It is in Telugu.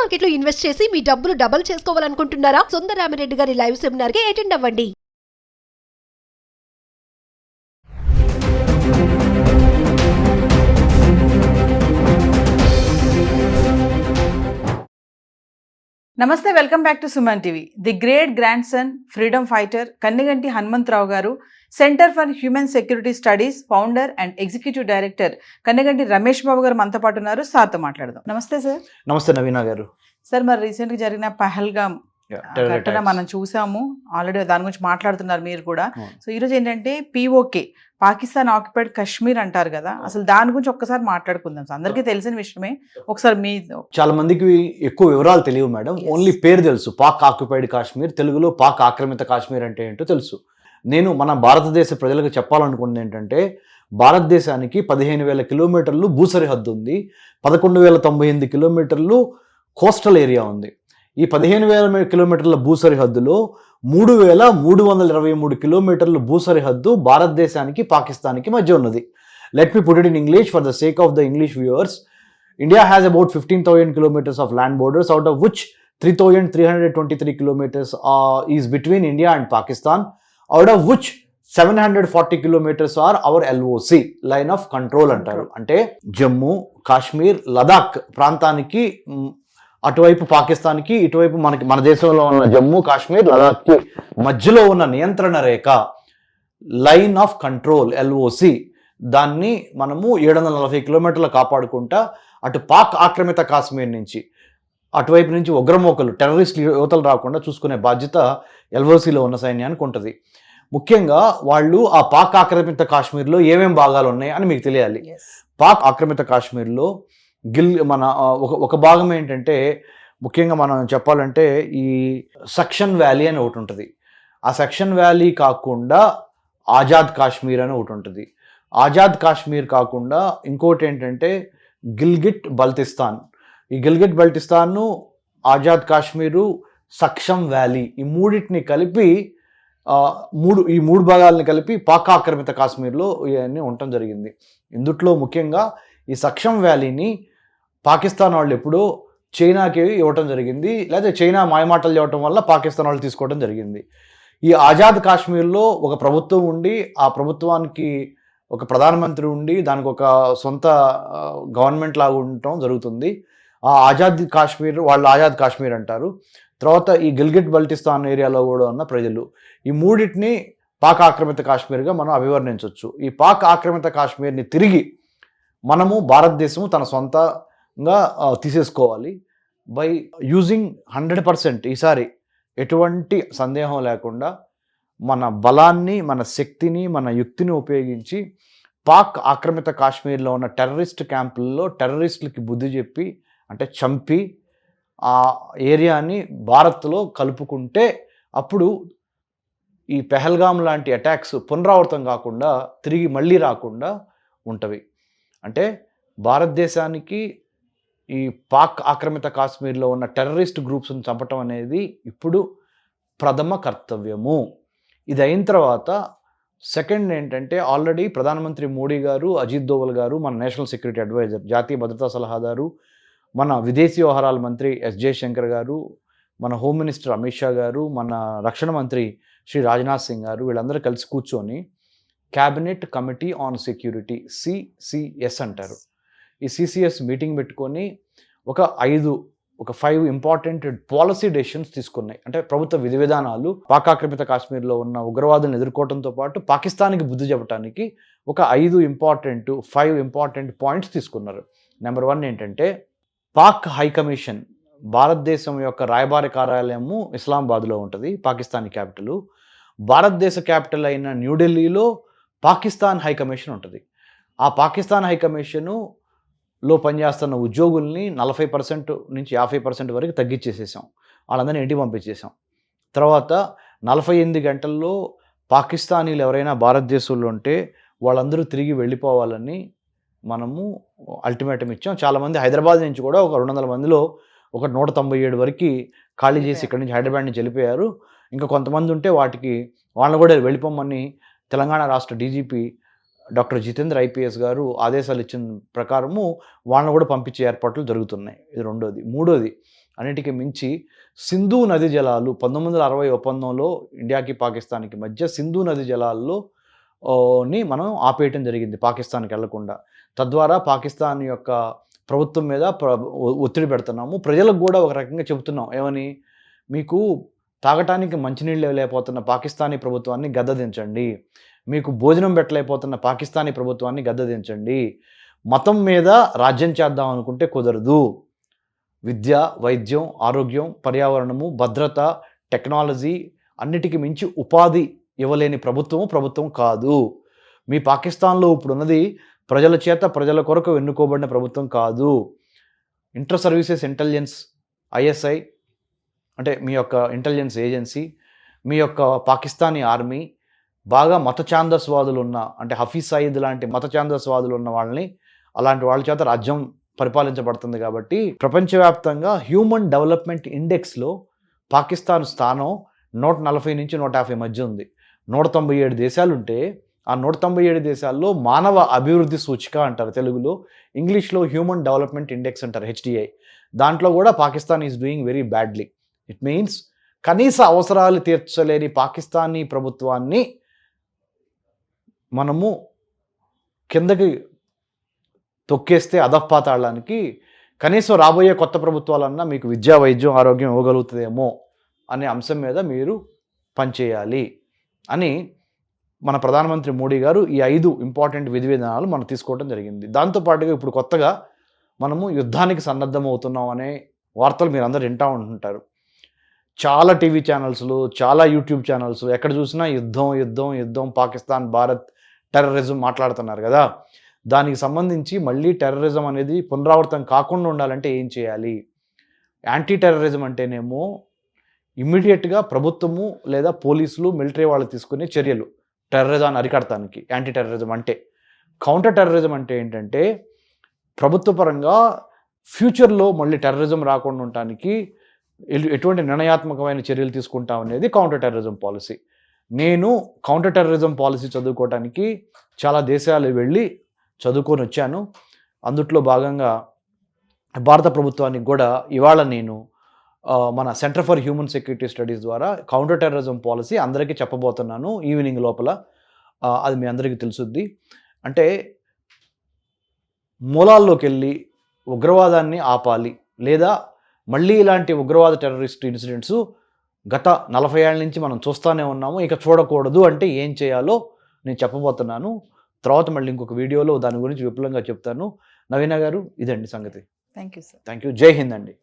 మార్కెట్ లో ఇన్వెస్ట్ చేసి మీ డబ్బులు డబుల్ చేసుకోవాలనుకుంటున్నారా? సుందరరామిరెడ్డి గారి లైవ్ సెమినార్ కి అటెండ్ అవ్వండి. నమస్తే, welcome back to Suman TV. The great grandson, freedom fighter Kanniganti Hanumantharao garu, centre for human security studies founder and executive director Kanniganti Ramesh Babu garu మనతో పాటు ఉన్నారు. సార్తో మాట్లాడదాం. నమస్తే సార్. నమస్తే నవీనా గారు. సార్, మరి రీసెంట్గా జరిగిన పహల్గామ్ ఘటన మనం చూసాము, ఆల్రెడీ దాని గురించి మాట్లాడుతున్నారు మీరు కూడా. సో ఈరోజు ఏంటంటే POK, పాకిస్తాన్ ఆక్యుపైడ్ కాశ్మీర్ అంటారు కదా, అసలు దాని గురించి ఒక్కసారి మాట్లాడుకుందాం. అందరికీ తెలిసిన విషయమే, ఒకసారి మీ చాలా మందికి ఎక్కువ వివరాలు తెలియవు మేడం. ఓన్లీ పేరు తెలుసు, పాక్ ఆక్యుపైడ్ కాశ్మీర్, తెలుగులో పాక్ ఆక్రమిత కాశ్మీర్ అంటే ఏంటో తెలుసు. నేను మన భారతదేశ ప్రజలకు చెప్పాలనుకున్నది ఏంటంటే, భారతదేశానికి 15,000 కిలోమీటర్లు భూసరిహద్దు ఉంది, 11,098 కిలోమీటర్లు కోస్టల్ ఏరియా ఉంది. ఈ 15,000 కిలోమీటర్ల భూసరిహద్దులో 3,323 కిలోమీటర్లు భూసరిహద్దు భారతదేశానికి పాకిస్తాన్కి మధ్య ఉన్నది. Let me put it in English for the sake of the English viewers. India has about 15,000 kilometers of land borders, out of which 3,323 kilometers is between India and Pakistan, out of which 740 kilometers are our LOC, line of control అంటారు. అంటే జమ్మూ, కాశ్మీర్, లదాఖ్ ప్రాంతానికి అటువైపు పాకిస్తాన్కి, ఇటువైపు మన దేశంలో ఉన్న జమ్మూ కాశ్మీర్, లదాఖ్కి మధ్యలో ఉన్న నియంత్రణ రేఖ, లైన్ ఆఫ్ కంట్రోల్ LOC, దాన్ని మనము 740 కిలోమీటర్లు కాపాడుకుంటా అటు పాక్ ఆక్రమిత కాశ్మీర్ నుంచి, అటువైపు నుంచి ఉగ్రమోకలు, టెర్రరిస్ట్ యువతలు రాకుండా చూసుకునే బాధ్యత LOCలో ఉన్న సైన్యానికి ఉంటుంది. ముఖ్యంగా వాళ్ళు ఆ పాక్ ఆక్రమిత కాశ్మీర్లో ఏమేం భాగాలు ఉన్నాయి అని మీకు తెలియాలి. పాక్ ఆక్రమిత కాశ్మీర్లో మన ఒక భాగం ఏంటంటే, ముఖ్యంగా మనం చెప్పాలంటే ఈ సెక్షన్ వ్యాలీ అని ఒకటి ఉంటుంది. ఆ సెక్షన్ వ్యాలీ కాకుండా ఆజాద్ కాశ్మీర్ అని ఒకటి ఉంటుంది. ఆజాద్ కాశ్మీర్ కాకుండా ఇంకోటి ఏంటంటే గిల్గిట్ బల్తిస్తాన్. ఈ గిల్గిట్ బల్తిస్తాన్ను, ఆజాద్ కాశ్మీరు, సక్షం వ్యాలీ, ఈ మూడింటిని కలిపి ఈ మూడు భాగాలని కలిపి పాక్ ఆక్రమిత కాశ్మీర్లో ఇవన్నీ ఉండటం జరిగింది. ఇందుట్లో ముఖ్యంగా ఈ సక్షం వ్యాలీని పాకిస్తాన్ వాళ్ళు ఎప్పుడో చైనాకి ఇవ్వటం జరిగింది, లేదా చైనా మాయమాటలు చెప్పడం వల్ల పాకిస్తాన్ వాళ్ళు తీసుకోవడం జరిగింది. ఈ ఆజాద్ కాశ్మీర్లో ఒక ప్రభుత్వం ఉండి, ఆ ప్రభుత్వానికి ఒక ప్రధానమంత్రి ఉండి, దానికి ఒక సొంత గవర్నమెంట్ లాగా ఉండటం జరుగుతుంది. ఆ ఆజాద్ కాశ్మీర్ వాళ్ళు ఆజాద్ కాశ్మీర్ అంటారు. తర్వాత ఈ గిల్గిట్ బల్టిస్తాన్ ఏరియాలో కూడా ఉన్న ప్రజలు, ఈ మూడింటిని పాక్ ఆక్రమిత కాశ్మీర్గా మనం అభివర్ణించవచ్చు. ఈ పాక్ ఆక్రమిత కాశ్మీర్ని తిరిగి మనము భారతదేశము తన సొంతంగా తీసేసుకోవాలి బై యూజింగ్ 100%. ఈసారి ఎటువంటి సందేహం లేకుండా మన బలాన్ని, మన శక్తిని, మన యుక్తిని ఉపయోగించి పాక్ ఆక్రమిత కాశ్మీర్లో ఉన్న టెర్రరిస్ట్ క్యాంపుల్లో టెర్రరిస్టులకి బుద్ధి చెప్పి, అంటే చంపి ఆ ఏరియాని భారత్లో కలుపుకుంటే అప్పుడు ఈ పెహల్గామ్ లాంటి అటాక్స్ పునరావృతం కాకుండా, తిరిగి మళ్ళీ రాకుండా ఉంటవి. అంటే భారతదేశానికి ఈ పాక్ ఆక్రమిత కాశ్మీర్లో ఉన్న టెర్రరిస్ట్ గ్రూప్స్ని చంపటం అనేది ఇప్పుడు ప్రథమ కర్తవ్యము. ఇది అయిన తర్వాత సెకండ్ ఏంటంటే, ఆల్రెడీ ప్రధానమంత్రి మోడీ గారు, అజిత్ దోవల్ గారు, మన నేషనల్ సెక్యూరిటీ అడ్వైజర్, జాతీయ భద్రతా సలహాదారు, మన విదేశీ వ్యవహారాల మంత్రి జయశంకర్ గారు, మన హోమ్ మినిస్టర్ అమిత్ షా గారు, మన రక్షణ మంత్రి శ్రీ రాజ్నాథ్ సింగ్ గారు, వీళ్ళందరూ కలిసి కూర్చొని cabinet committee on security, CCS అంటారు. ఈ CCS మీటింగ్ పెట్టుకొని ఒక 5 ఇంపార్టెంట్ పాలసీ డెసిషన్స్ తీసుకున్నాయి. అంటే ప్రభుత్వ విధి విధానాలు పాక్ ఆక్రమిత కాశ్మీర్లో ఉన్న ఉగ్రవాదులను ఎదుర్కోవడంతో పాటు పాకిస్తాన్కి బుద్ధి చెప్పడానికి ఒక 5 ఇంపార్టెంట్ పాయింట్స్ తీసుకున్నారు. నెంబర్ 1 ఏంటంటే, పాక్ హై కమిషన్, భారతదేశం యొక్క రాయబార కార్యాలయము ఇస్లామాబాద్లో ఉంటుంది, పాకిస్తాన్ క్యాపిటల్. భారతదేశ క్యాపిటల్ అయిన న్యూఢిల్లీలో పాకిస్తాన్ హై కమిషన్ ఉంటుంది. ఆ పాకిస్తాన్ హై కమిషన్లో పనిచేస్తున్న ఉద్యోగుల్ని 40% నుంచి 50% వరకు తగ్గించేసేసాం. వాళ్ళందరినీ ఇంటికి పంపించేసాం. తర్వాత 48 గంటల్లో పాకిస్తానీలు ఎవరైనా భారతదేశంలో ఉంటే వాళ్ళందరూ తిరిగి వెళ్ళిపోవాలని మనము అల్టిమేటం ఇచ్చాం. చాలామంది హైదరాబాద్ నుంచి కూడా ఒక 200 మందిలో ఒక 197 వరకు ఖాళీ చేసి ఇక్కడి నుంచి హైదరాబాద్ నుంచి వెళ్ళిపోయారు. ఇంకా కొంతమంది ఉంటే వాళ్ళని కూడా వెళ్ళిపోమని తెలంగాణ రాష్ట్ర DGP డాక్టర్ జితేంద్ర ఐపీఎస్ గారు ఆదేశాలు ఇచ్చిన ప్రకారము వాళ్ళని కూడా పంపించే ఏర్పాట్లు జరుగుతున్నాయి. ఇది రెండోది. మూడోది, అన్నిటికీ మించి సింధు నది జలాలు 1960 ఒప్పందంలో ఇండియాకి పాకిస్తాన్కి మధ్య సింధు నది జలాల్లో ని మనం ఆపేయటం జరిగింది పాకిస్తాన్కి వెళ్లకుండా. తద్వారా పాకిస్తాన్ యొక్క ప్రభుత్వం మీద ఒత్తిడి పెడుతున్నాము. ప్రజలకు కూడా ఒక రకంగా చెబుతున్నాం, ఏమని, మీకు తాగటానికి మంచినీళ్ళు లేకపోతున్న పాకిస్తానీ ప్రభుత్వాన్ని గద్దదించండి, మీకు భోజనం పెట్టలేకపోతున్న పాకిస్తానీ ప్రభుత్వాన్ని గద్దదించండి, మతం మీద రాజ్యం చేద్దాం అనుకుంటే కుదరదు, విద్య, వైద్యం, ఆరోగ్యం, పర్యావరణము, భద్రత, టెక్నాలజీ అన్నిటికీ మించి ఉపాధి ఇవ్వలేని ప్రభుత్వం కాదు. మీ పాకిస్తాన్లో ఇప్పుడున్నది ప్రజల చేత ప్రజల కొరకు ఎన్నుకోబడిన ప్రభుత్వం కాదు. ఇంటర్ సర్వీసెస్ ఇంటెలిజెన్స్ ISI అంటే మీ యొక్క ఇంటెలిజెన్స్ ఏజెన్సీ, మీ యొక్క పాకిస్తానీ ఆర్మీ బాగా మత ఛాందస్వాదులు ఉన్న, అంటే హఫీజ్ సయీద్ లాంటి మత ఛాందస్వాదులు ఉన్న వాళ్ళని, అలాంటి వాళ్ళ చేత రాజ్యం పరిపాలించబడుతుంది. కాబట్టి ప్రపంచవ్యాప్తంగా హ్యూమన్ డెవలప్మెంట్ ఇండెక్స్లో పాకిస్తాన్ స్థానం 140 నుంచి 150 మధ్య ఉంది. 197 దేశాలుంటే ఆ 197 దేశాల్లో మానవ అభివృద్ధి సూచిక అంటారు తెలుగులో, ఇంగ్లీష్లో హ్యూమన్ డెవలప్మెంట్ ఇండెక్స్ అంటారు, HDI. దాంట్లో కూడా Pakistan is doing very badly. It means కనీస అవసరాలు తీర్చలేని పాకిస్తానీ ప్రభుత్వాన్ని మనము కిందకి తొక్కేస్తే అధఃపాతాళానికి, కనీసం రాబోయే కొత్త ప్రభుత్వాలన్నా మీకు విద్యా, వైద్యం, ఆరోగ్యం ఇవ్వగలుగుతుందేమో అనే అంశం మీద మీరు పనిచేయాలి అని మన ప్రధానమంత్రి మోడీ గారు ఈ 5 ఇంపార్టెంట్ విధి విధానాలు మనం తీసుకోవడం జరిగింది. దాంతోపాటుగా ఇప్పుడు కొత్తగా మనము యుద్ధానికి సన్నద్ధం అవుతున్నాం అనే వార్తలు మీరు అందరు వింటూ ఉంటుంటారు. చాలా టీవీ ఛానల్స్లో, చాలా యూట్యూబ్ ఛానల్స్, ఎక్కడ చూసినా యుద్ధం, పాకిస్తాన్, భారత్, టెర్రరిజం మాట్లాడుతున్నారు కదా. దానికి సంబంధించి మళ్ళీ టెర్రరిజం అనేది పునరావృతం కాకుండా ఉండాలంటే ఏం చేయాలి? యాంటీ టెర్రరిజం అంటేనేమో ఇమ్మీడియట్గా ప్రభుత్వము లేదా పోలీసులు, మిలిటరీ వాళ్ళు తీసుకునే చర్యలు టెర్రరిజాన్ని అరికడటానికి యాంటీ టెర్రరిజం అంటే. కౌంటర్ టెర్రరిజం అంటే ఏంటంటే ప్రభుత్వ పరంగా ఫ్యూచర్లో మళ్ళీ టెర్రరిజం రాకుండా ఉండటానికి ఎటువంటి నిర్ణయాత్మకమైన చర్యలు తీసుకుంటాం అనేది కౌంటర్ టెర్రరిజం పాలసీ. నేను కౌంటర్ టెర్రరిజం పాలసీ చదువుకోవడానికి చాలా దేశాలు వెళ్ళి చదువుకొని వచ్చాను. అందుట్లో భాగంగా భారత ప్రభుత్వానికి కూడా ఇవాళ నేను మన centre for human security studies ద్వారా కౌంటర్ టెర్రరిజం పాలసీ అందరికీ చెప్పబోతున్నాను ఈవినింగ్ లోపల. అది మీ అందరికీ తెలుసుద్ది. అంటే మూలాల్లోకి వెళ్ళి ఉగ్రవాదాన్ని ఆపాలి, లేదా మళ్ళీ ఇలాంటి ఉగ్రవాద టెర్రరిస్ట్ ఇన్సిడెంట్స్ గత 40 ఏళ్ళ నుంచి మనం చూస్తూనే ఉన్నాము, ఇక చూడకూడదు అంటే ఏం చేయాలో నేను చెప్పబోతున్నాను. తర్వాత మళ్ళీ ఇంకొక వీడియోలో దాని గురించి విపులంగా చెప్తాను. నవీన గారు, ఇదండి సంగతి. Thank you sir. Thank you. జై హింద్ అండి.